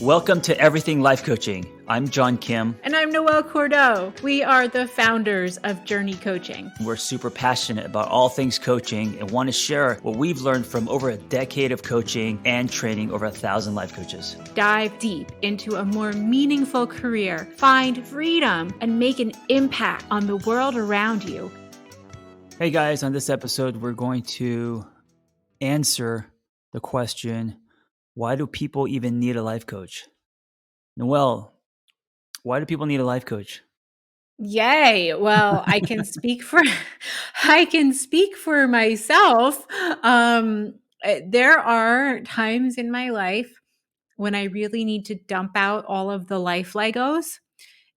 Welcome to Everything Life Coaching. I'm John Kim. And I'm Noelle Cordeaux. We are the founders of JRNI Coaching. We're super passionate about all things coaching and want to share what we've learned from over a decade of coaching and training over 1,000 life coaches. Dive deep into a more meaningful career, find freedom, and make an impact on the world around you. Hey guys, on this episode, we're going to answer the question, why do people even need a life coach? Noelle, why do people need a life coach? Yay. Well, I can speak for myself. There are times in my life when I really need to dump out all of the life Legos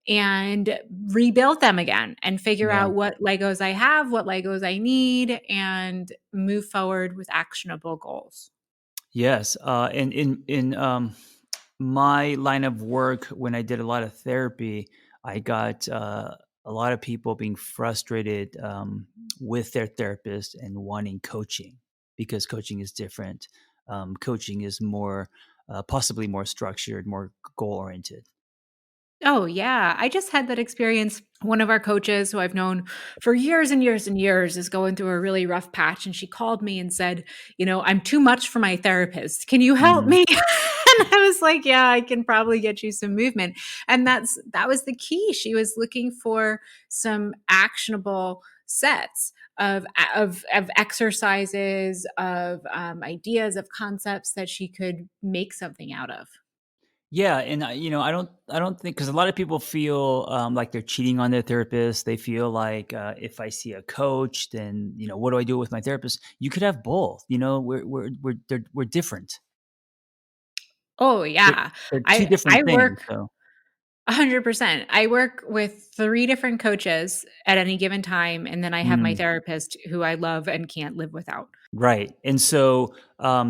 and rebuild them again and figure out what Legos I have, what Legos I need, and move forward with actionable goals. Yes. In my line of work, when I did a lot of therapy, I got a lot of people being frustrated with their therapist and wanting coaching because coaching is different. Coaching is more, possibly more structured, more goal oriented. Oh, yeah. I just had that experience. One of our coaches, who I've known for years and years and years, is going through a really rough patch. And she called me and said, I'm too much for my therapist. Can you help me? And I was like, yeah, I can probably get you some movement. And that was the key. She was looking for some actionable sets of exercises, of ideas, of concepts that she could make something out of. Yeah, and I don't think, because a lot of people feel like they're cheating on their therapist. They feel like if I see a coach, then what do I do with my therapist? You could have both. We're different. Oh yeah, They're two I different I things. work So 100%. I work with 3 different coaches at any given time, and then I have my therapist who I love and can't live without. right, and so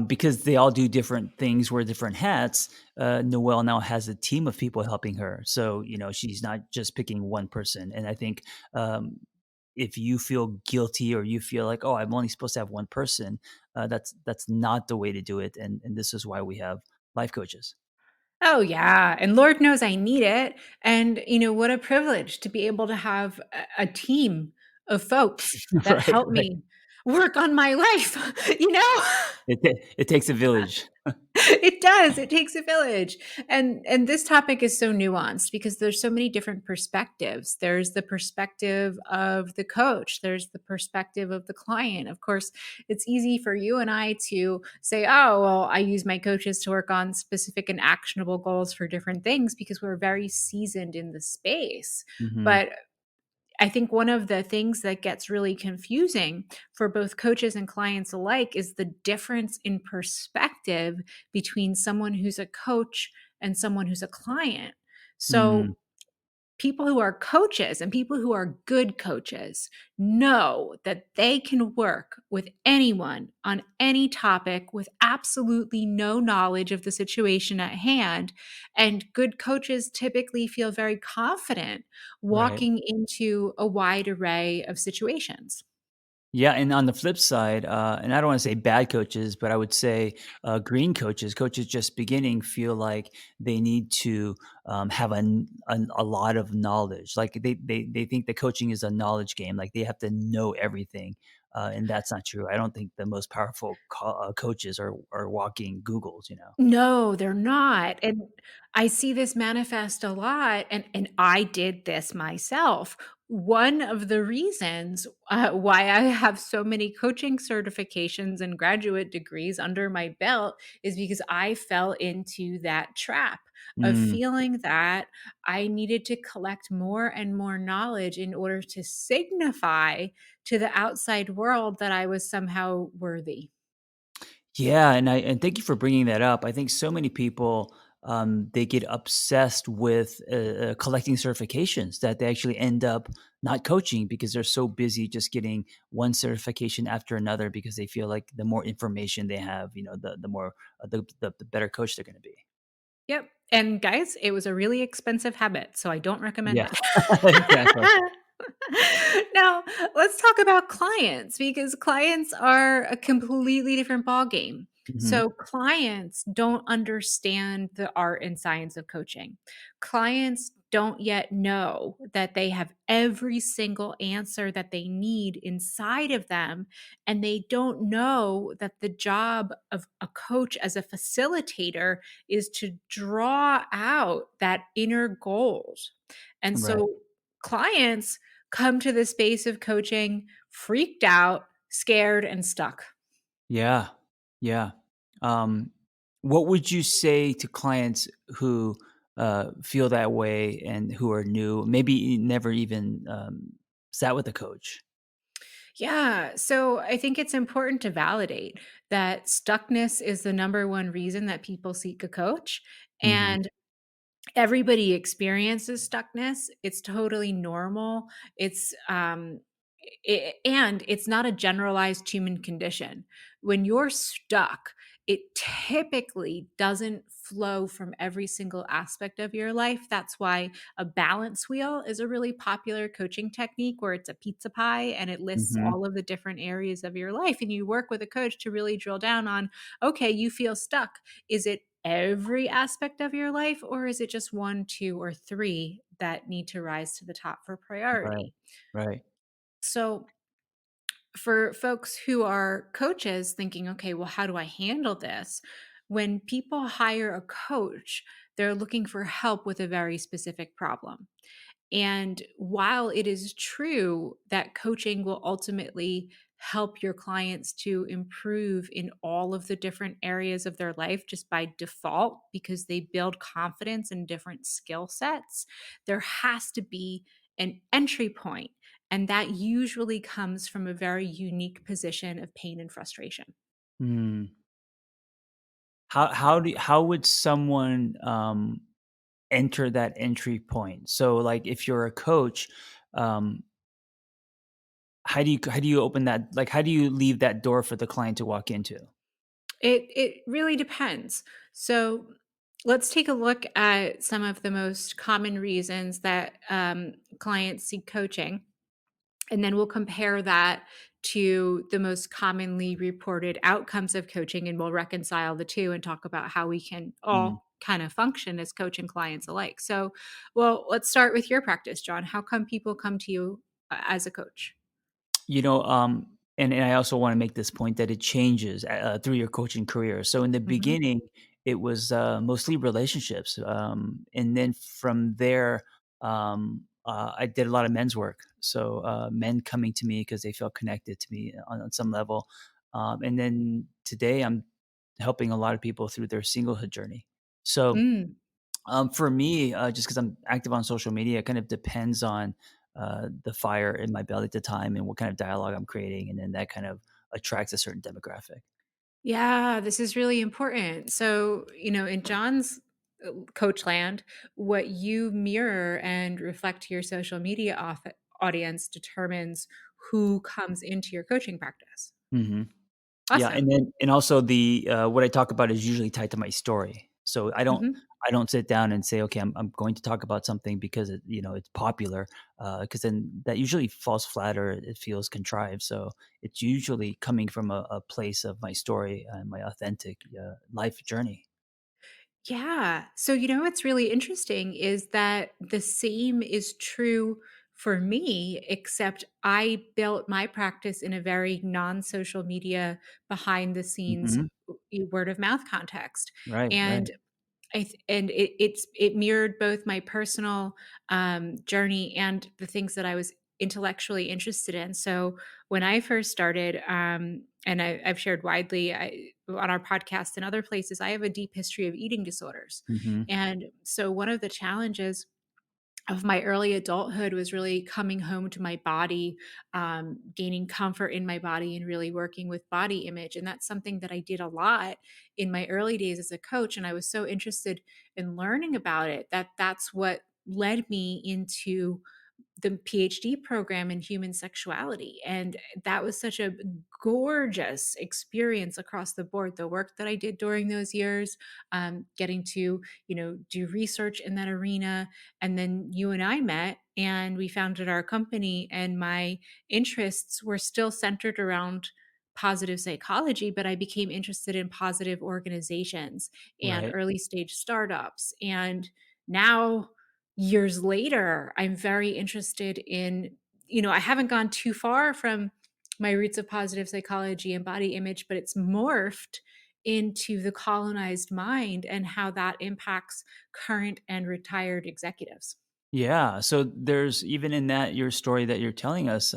because they all do different things, wear different hats. Noelle now has a team of people helping her. So she's not just picking one person. And I think if you feel guilty or you feel like, oh, I'm only supposed to have one person, that's not the way to do it. And this is why we have life coaches. Oh yeah, and Lord knows I need it, and what a privilege to be able to have a team of folks that Right, help right. me work on my life, you know? It takes a village. It does. It takes a village. And this topic is so nuanced because there's so many different perspectives. There's the perspective of the coach, there's the perspective of the client. Of course, it's easy for you and I to say, "Oh, well, I use my coaches to work on specific and actionable goals for different things because we're very seasoned in the space." Hmm. But I think one of the things that gets really confusing for both coaches and clients alike is the difference in perspective between someone who's a coach and someone who's a client. Mm. So, people who are coaches and people who are good coaches know that they can work with anyone on any topic with absolutely no knowledge of the situation at hand. And good coaches typically feel very confident Right. walking into a wide array of situations. Yeah, and on the flip side, and I don't want to say bad coaches, but I would say green coaches, coaches just beginning, feel like they need to have a lot of knowledge. Like they think the coaching is a knowledge game. Like they have to know everything, and that's not true. I don't think the most powerful coaches are walking Googles. No, they're not, and I see this manifest a lot, and I did this myself. One of the reasons, why I have so many coaching certifications and graduate degrees under my belt is because I fell into that trap of Mm. feeling that I needed to collect more and more knowledge in order to signify to the outside world that I was somehow worthy. Yeah, and thank you for bringing that up. I think so many people they get obsessed with collecting certifications that they actually end up not coaching because they're so busy just getting one certification after another because they feel like the more information they have, the more the better coach they're going to be. Yep. And guys, it was a really expensive habit, so I don't recommend Yeah, it. exactly. Now, let's talk about clients because clients are a completely different ballgame. Mhm. So clients don't understand the art and science of coaching. Clients don't yet know that they have every single answer that they need inside of them. And they don't know that the job of a coach as a facilitator is to draw out that inner goals. And Right. so clients come to the space of coaching freaked out, scared, and stuck. Yeah. Yeah. Um, what would you say to clients who feel that way and who are new, maybe never even sat with a coach? Yeah. So I think it's important to validate that stuckness is the number one reason that people seek a coach. Hmm. And everybody experiences stuckness. It's totally normal. And it's not a generalized human condition. When you're stuck, it typically doesn't flow from every single aspect of your life. That's why a balance wheel is a really popular coaching technique where it's a pizza pie and it lists Hmm. all of the different areas of your life. And you work with a coach to really drill down on, okay, you feel stuck. Is it every aspect of your life, or is it just one, two, or three that need to rise to the top for Right. priority? Right. So, for folks who are coaches thinking, okay, well, how do I handle this? When people hire a coach, they're looking for help with a very specific problem. And while it is true that coaching will ultimately help your clients to improve in all of the different areas of their life just by default, because they build confidence in different skill sets, there has to be an entry point. And that usually comes from a very unique position of pain and frustration. Mm. How would someone enter that entry point? So, like, if you're a coach, um, how do you open that? Like, how do you leave that door for the client to walk into? It really depends. So let's take a look at some of the most common reasons that clients seek coaching, and then we'll compare that to the most commonly reported outcomes of coaching, and we'll reconcile the two and talk about how we can Mm. all kind of function as coach and clients alike. So, well, let's start with your practice, John. How come people come to you as a coach? And I also want to make this point that it changes through your coaching career. So in the Mhm. beginning, it was mostly relationships, and then from there, I did a lot of men's work. So men coming to me because they felt connected to me on some level, and then today I'm helping a lot of people through their singlehood journey. So Mm. for me, just because I'm active on social media, it kind of depends on the fire in my belly at the time and what kind of dialogue I'm creating, and then that kind of attracts a certain demographic. Yeah, this is really important. So, in John's coach land, what you mirror and reflect to your social media audience determines who comes into your coaching practice. Hmm. Yeah, Awesome. and also the what I talk about is usually tied to my story. So Mhm. I don't sit down and say, okay, I'm going to talk about something because it's popular, because then that usually falls flat or it feels contrived. So it's usually coming from a place of my story and my authentic life journey. Yeah. So, what's really interesting is that the same is true for me, except I built my practice in a very non social media, behind the scenes, Hmm. word of mouth context. Right, right. And it mirrored both my personal journey and the things that I was intellectually interested in. So when I first started, and I've shared widely on our podcast and other places, I have a deep history of eating disorders, Hmm. and so one of the challenges of my early adulthood was really coming home to my body, gaining comfort in my body, and really working with body image. And that's something that I did a lot in my early days as a coach. And I was so interested in learning about it that that's what led me into the PhD program in human sexuality. And that was such a gorgeous experience across the board. The work that I did during those years, getting to, do research in that arena. And then you and I met and we founded our company, and my interests were still centered around positive psychology, but I became interested in positive organizations and Right. early stage startups. And now, years later, I'm very interested in, I haven't gone too far from my roots of positive psychology and body image, but it's morphed into the colonized mind and how that impacts current and retired executives. Yeah. So there's even in that your story that you're telling us,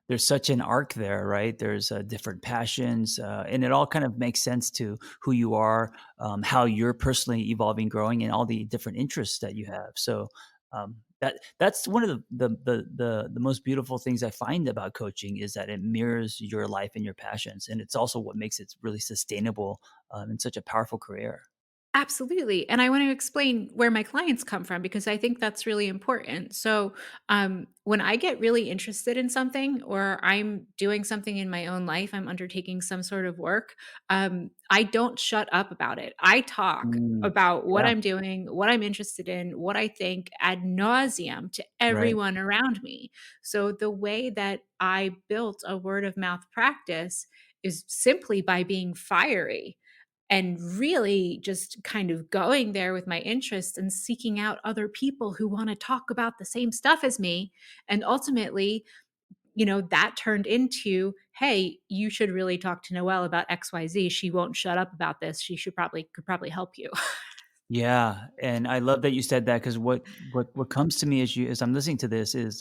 there's such an arc there, right? There's different passions, and it all kind of makes sense to who you are, how you're personally evolving, growing, and all the different interests that you have. So that's one of the most beautiful things I find about coaching is that it mirrors your life and your passions, and it's also what makes it really sustainable and such a powerful career. Absolutely. And I want to explain where my clients come from because I think that's really important. So, when I get really interested in something or I'm doing something in my own life, I'm undertaking some sort of work, I don't shut up about it. I talk Mm, about what yeah. I'm doing, what I'm interested in, what I think ad nauseum to Right. everyone around me. So, the way that I built a word of mouth practice is simply by being fiery and really just kind of going there with my interests and seeking out other people who want to talk about the same stuff as me. And ultimately, that turned into, hey, you should really talk to Noelle about XYZ. She won't shut up about this. She could probably help you. Yeah, and I love that you said that because what comes to me as I'm listening to this is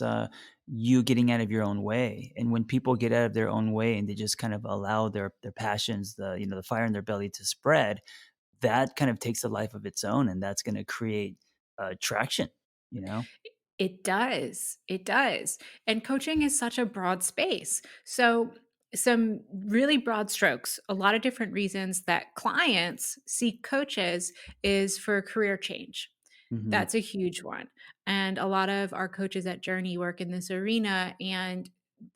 you getting out of your own way, and when people get out of their own way and they just kind of allow their passions, the fire in their belly to spread, that kind of takes a life of its own, and that's going to create traction. You know. It does. It does. And coaching is such a broad space. So, some really broad strokes, a lot of different reasons that clients seek coaches is for career change. Hmm. That's a huge one. And a lot of our coaches at Journey work in this arena. And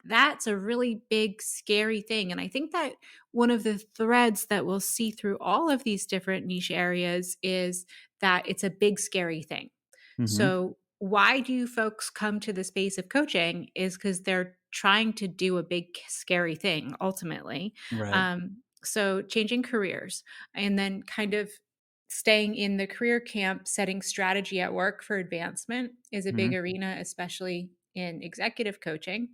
that's a really big, scary thing. And I think that one of the threads that we'll see through all of these different niche areas is that it's a big, scary thing. Hmm. So, why do folks come to the space of coaching is because they're trying to do a big, scary thing ultimately. Right. So, changing careers and then kind of staying in the career camp, setting strategy at work for advancement is a big Hmm. arena, especially in executive coaching.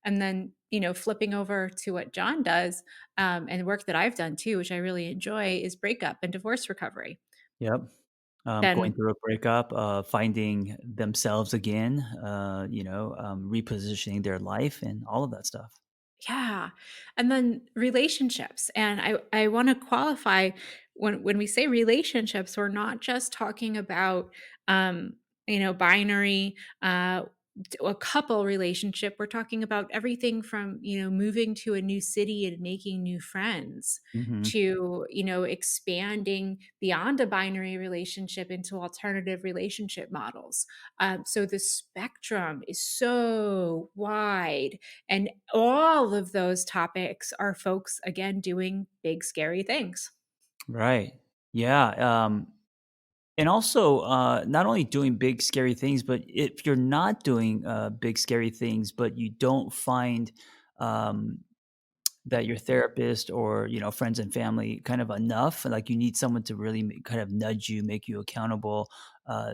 And then, flipping over to what John does and work that I've done too, which I really enjoy, is breakup and divorce recovery. Yep. Going Then through a breakup, finding themselves again, repositioning their life, and all of that stuff. yeah. And then relationships. And I want to qualify when we say relationships, we're not just talking about binary a couple relationship. We're talking about everything from, moving to a new city and making new friends Hmm. to, expanding beyond a binary relationship into alternative relationship models. So the spectrum is so wide, and all of those topics are folks, again, doing big, scary things. Right. Yeah. And also, not only doing big scary things, but if you're not doing big scary things, but you don't find um, that your therapist or friends and family kind of enough, like you need someone to really kind of nudge you, make you accountable,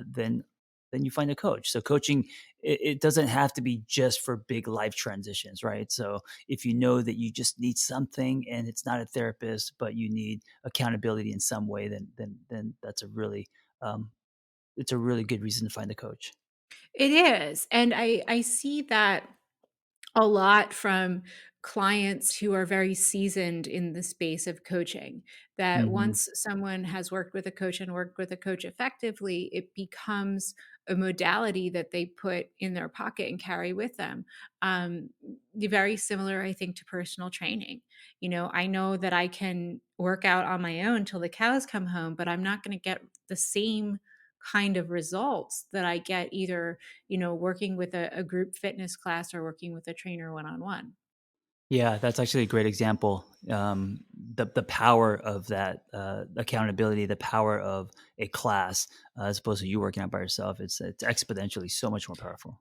then you find a coach. So coaching, it doesn't have to be just for big life transitions, right? So if you know that you just need something and it's not a therapist, but you need accountability in some way, then that's a really um, it's a really good reason to find a coach. It is. And I see that a lot from clients who are very seasoned in the space of coaching, that Hmm. once someone has worked with a coach and worked with a coach effectively, it becomes a modality that they put in their pocket and carry with them. Very similar, I think, to personal training. I know that I can work out on my own till the cows come home, but I'm not going to get the same kind of results that I get either working with a group fitness class or working with a trainer one on one. Yeah, that's actually a great example. The power of that accountability, the power of a class, as opposed to you working out by yourself, it's exponentially so much more powerful.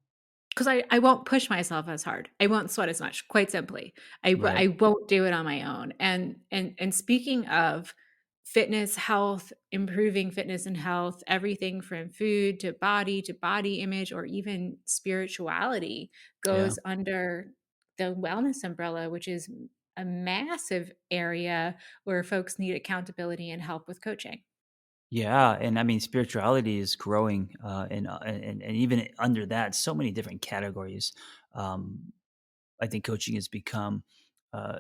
'Cause I won't push myself as hard. I won't sweat as much, quite simply. Right. I won't do it on my own, and speaking of fitness, health, improving fitness and health, everything from food to body image, or even spirituality Yeah. goes under the wellness umbrella, which is a massive area where folks need accountability and help with coaching. Yeah, and I mean, spirituality is growing, and even under that, so many different categories. Um, I think coaching has become, uh,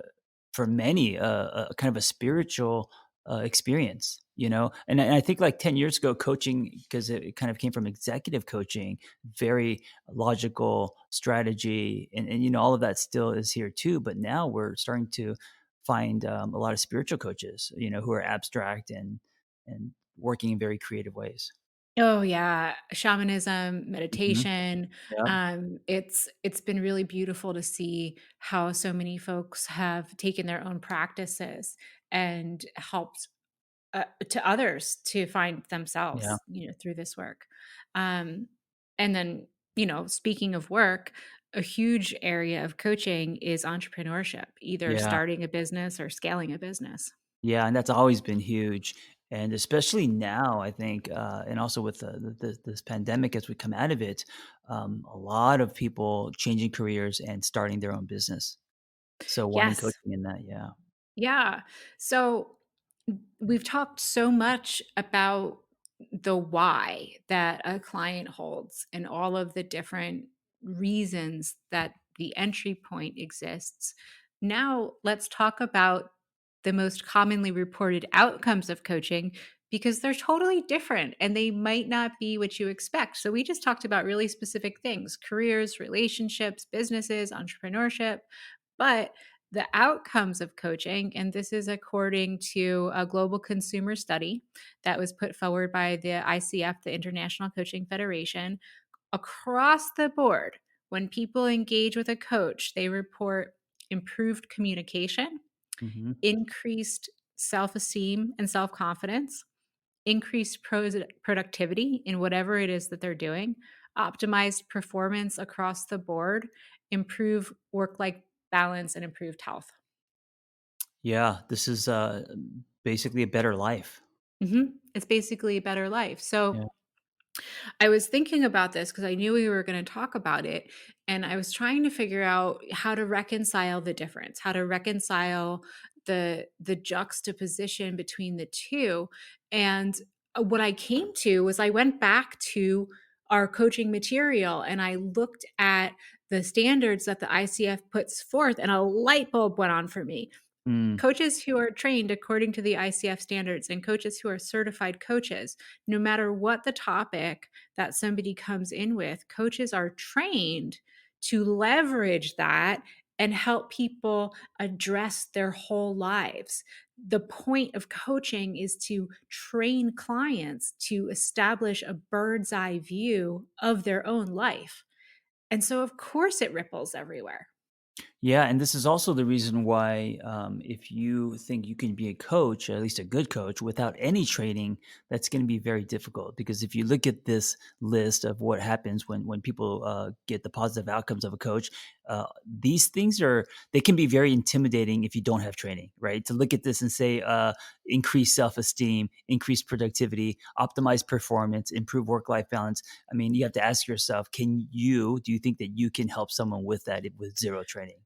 for many, a kind of a spiritual experience, you know. And I think like 10 years ago, coaching, because it kind of came from executive coaching, very logical strategy, and you know all of that still is here too. But now we're starting to find a lot of spiritual coaches, you know, who are abstract and working in very creative ways. Oh, yeah, shamanism, Mhm. meditation, Yep. it's been really beautiful to see how so many folks have taken their own practices and helped, to others to find Yeah. themselves, through this work. Um, and then, speaking of work, a huge area of coaching is entrepreneurship, either Yeah. starting a business or scaling a business. Yeah, and that's always been huge, and especially now, I think, and also with this pandemic as we come out of it, a lot of people changing careers and starting their own business. So wanting Yes. coaching in that, yeah, Yeah. So we've talked so much about the why that a client holds and all of the different reasons that the entry point exists. Now, let's talk about the most commonly reported outcomes of coaching because they're totally different and they might not be what you expect. So, we just talked about really specific things: careers, relationships, businesses, entrepreneurship. But the outcomes of coaching, and this is according to a global consumer study that was put forward by the ICF, the International Coaching Federation, across the board, when people engage with a coach, they report improved communication, mhm. increased self esteem and self confidence, increased productivity in whatever it is that they're doing, optimized performance across the board, improve work life balance, and improved health. Yeah, this is, basically a better life. It's basically a better life. Yeah. So I was thinking about this because I knew we were going to talk about it. And I was trying to figure out how to reconcile the difference, how to reconcile the juxtaposition between the two. And what I came to was I went back to our coaching material and I looked at the standards that the ICF puts forth, and a light bulb went on for me. Mm, Coaches who are trained according to the ICF standards and coaches who are certified coaches, no matter what the topic that somebody comes in with, coaches are trained to leverage that and help people address their whole lives. The point of coaching is to train clients to establish a bird's eye view of their own life. And so, of course, it ripples everywhere. yeah, and this is also the reason why, if you think you can be a coach, at least a good coach, without any training, that's going to be very difficult. Because if you look at this list of what happens when people get the positive outcomes of a coach, these things are they can be very intimidating if you don't have training, right? To look at this and say, increase self esteem, increase productivity, optimize performance, improve work life balance. I mean, you have to ask yourself, do you think that you can help someone with that with zero training?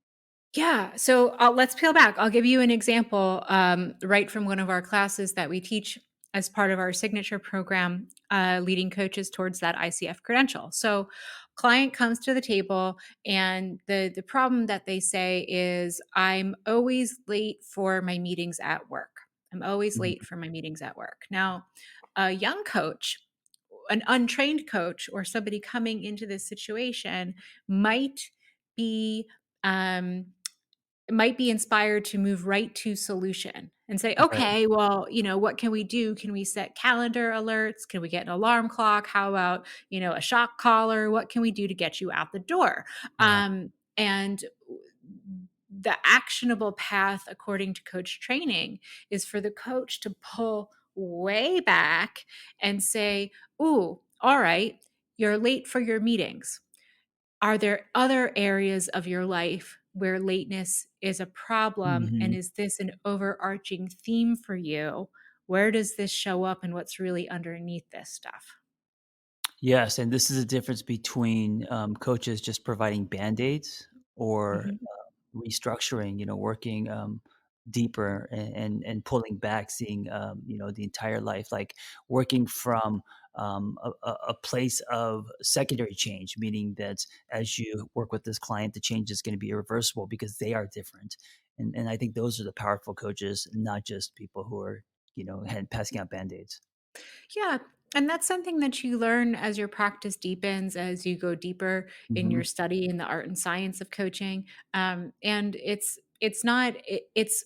Yeah. So let's peel back. I'll give you an example right from one of our classes that we teach as part of our signature program, leading coaches towards that ICF credential. So, client comes to the table, and the problem that they say is, "I'm always late for my meetings at work. I'm always late Mhm. for my meetings at work." Now, a young coach, an untrained coach, or somebody coming into this situation might be. Um, might be inspired to move right to solution and say, Right. okay, well, what can we do? Can we set calendar alerts? Can we get an alarm clock? How about, a shock collar? What can we do to get you out the door? Yeah. And the actionable path, according to coach training, is for the coach to pull way back and say, ooh, all right, you're late for your meetings. Are there other areas of your life where lateness is a problem? And Mhm. is this an overarching theme for you? Where does this show up and what's really underneath this stuff? Yes, and this is a difference between, coaches just providing Band-Aids or Mhm. restructuring, working, deeper and pulling back, seeing, the entire life, like working from, a place of secondary change, meaning that as you work with this client, the change is gonna be irreversible because they are different, and I think those are the powerful coaches, not just people who are, passing out Band-Aids. Yeah. And that's something that you learn as your practice deepens, as you go deeper in your Mhm. study in the art and science of coaching. And it's not it's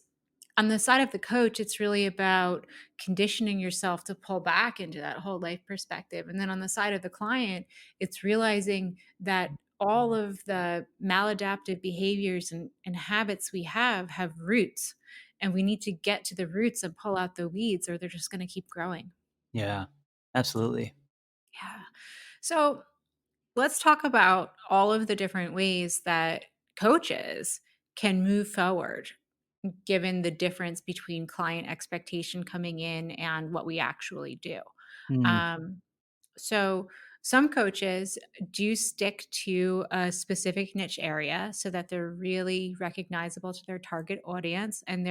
on the side of the coach, it's really about conditioning yourself to pull back into that whole life perspective. And then on the side of the client, it's realizing that all of the maladaptive behaviors and habits we have roots. And we need to get to the roots and pull out the weeds, or they're just going to keep growing. Yeah, absolutely. Yeah. So let's talk about all of the different ways that coaches can move forward given the difference between client expectation coming in and what we actually do. Mm. Um, so, some coaches do stick to a specific niche area so that they're really recognizable to their target audience, and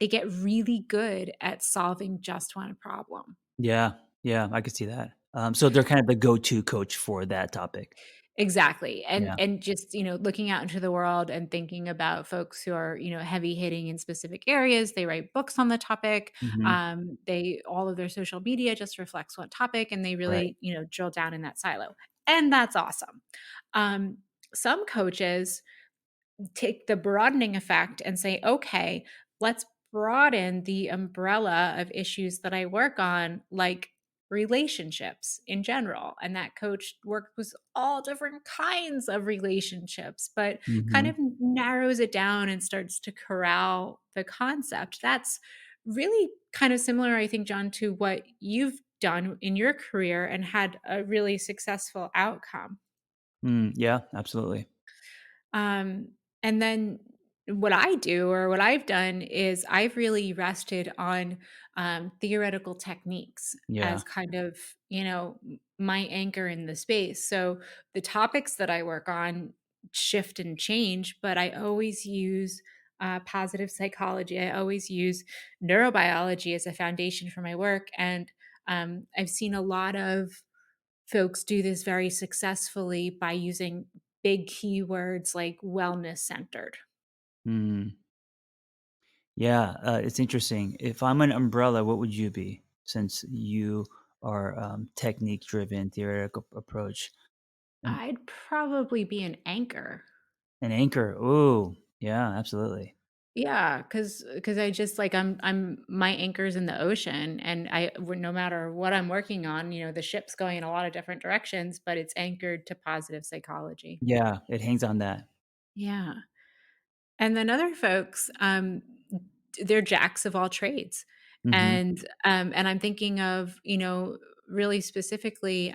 they get really good at solving just one problem. Yeah, yeah, I could see that. So they're kind of the go-to coach for that topic. Exactly, Yeah. and just, looking out into the world and thinking about folks who are, heavy hitting in specific areas. They write books on the topic. Mhm. They all of their social media just reflects one topic, and they Right. really, drill down in that silo, and that's awesome. Um, some coaches take the broadening effect and say, okay, let's broaden the umbrella of issues that I work on, like relationships in general. And that coach works with all different kinds of relationships, but kind Mhm. of narrows it down and starts to corral the concept. That's really kind of similar, I think, John, to what you've done in your career and had a really successful outcome. Yeah, absolutely. Um, and then what I do or what I've done is I've really rested on theoretical techniques Yeah. as kind of, my anchor in the space. So the topics that I work on shift and change, but I always use positive psychology. I always use neurobiology as a foundation for my work. And I've seen a lot of folks do this very successfully by using big keywords like wellness centered. Mm. Yeah, it's interesting. If I'm an umbrella, what would you be? Since you are, technique-driven, theoretical approach. An I'd probably be an anchor. an anchor. Ooh, yeah, absolutely. Yeah, because I just like I'm my anchor's in the ocean, and no matter what I'm working on, the ship's going in a lot of different directions, but it's anchored to positive psychology. Yeah, it hangs on that. Yeah. And then other folks, they're jacks of all trades. Mhm. And I'm thinking of, really specifically,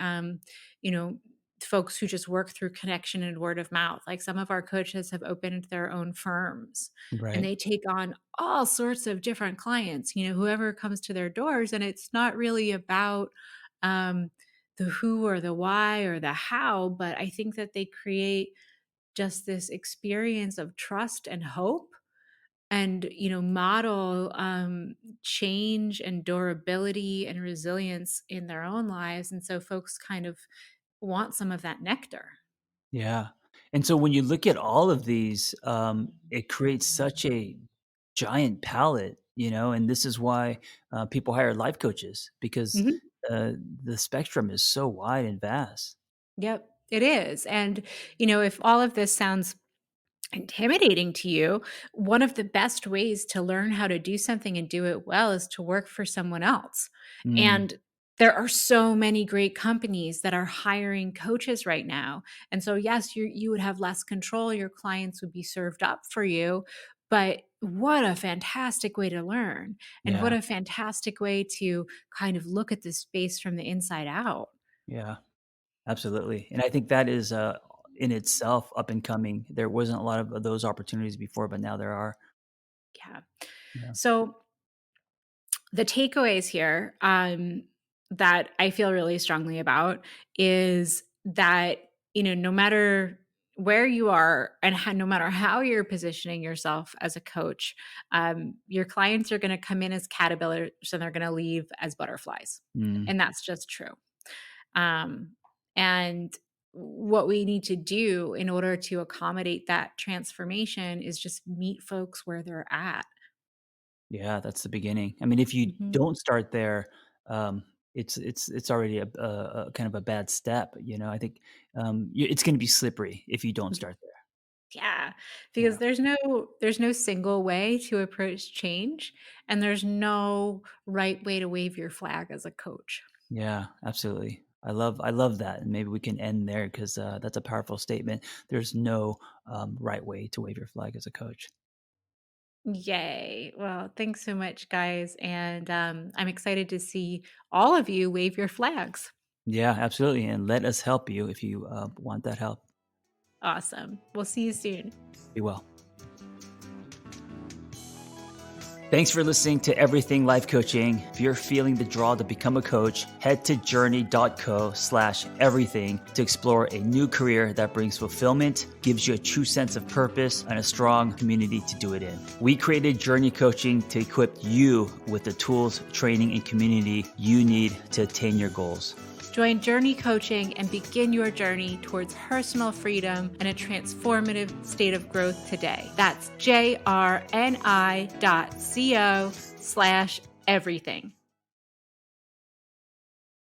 you know, folks who just work through connection and word of mouth. Like some of our coaches have opened their own firms and Right. they take on all sorts of different clients, whoever comes to their doors. And it's not really about um, the who or the why or the how, but I think that they create just this experience of trust and hope and model change and durability and resilience in their own lives, and so folks kind of want some of that nectar. Yeah. And so when you look at all of these, it creates such a giant palette, and this is why people hire life coaches because Mhm. uh, the spectrum is so wide and vast. Yep, it is. And if all of this sounds intimidating to you, one of the best ways to learn how to do something and do it well is to work for someone else. Mm, And there are so many great companies that are hiring coaches right now. And so yes, you would have less control, your clients would be served up for you, but what a fantastic way to learn, and what yeah, a fantastic way to kind of look at this space from the inside out. yeah, absolutely. And I think that is in itself up and coming. There wasn't a lot of those opportunities before, but now there are. Yeah. Yeah. So the takeaways here, that I feel really strongly about is that, no matter where you are and no matter how you're positioning yourself as a coach, your clients are going to come in as caterpillars and they're going to leave as butterflies. Mm. And that's just true. Um, and what we need to do in order to accommodate that transformation is just meet folks where they're at. Yeah, that's the beginning. I mean, if you Mhm. don't start there, um, it's already a kind of a bad step. I think it's going to be slippery if you don't start there. Yeah, because Yeah, there's no single way to approach change, and there's no right way to wave your flag as a coach. yeah, absolutely. I love that, and maybe we can end there because that's a powerful statement. There's no right way to wave your flag as a coach. Yay. Well, thanks so much, guys, and, I'm excited to see all of you wave your flags. Yeah, absolutely, and let us help you if you want that help. Awesome. We'll see you soon. Be well. Thanks for listening to Everything Life Coaching. If you're feeling the draw to become a coach, head to journey.co/everything to explore a new career that brings fulfillment, gives you a true sense of purpose, and a strong community to do it in. We created JRNI Coaching to equip you with the tools, training, and community you need to attain your goals. Join JRNI Coaching and begin your journey towards personal freedom and a transformative state of growth today. That's JRNI.co/everything.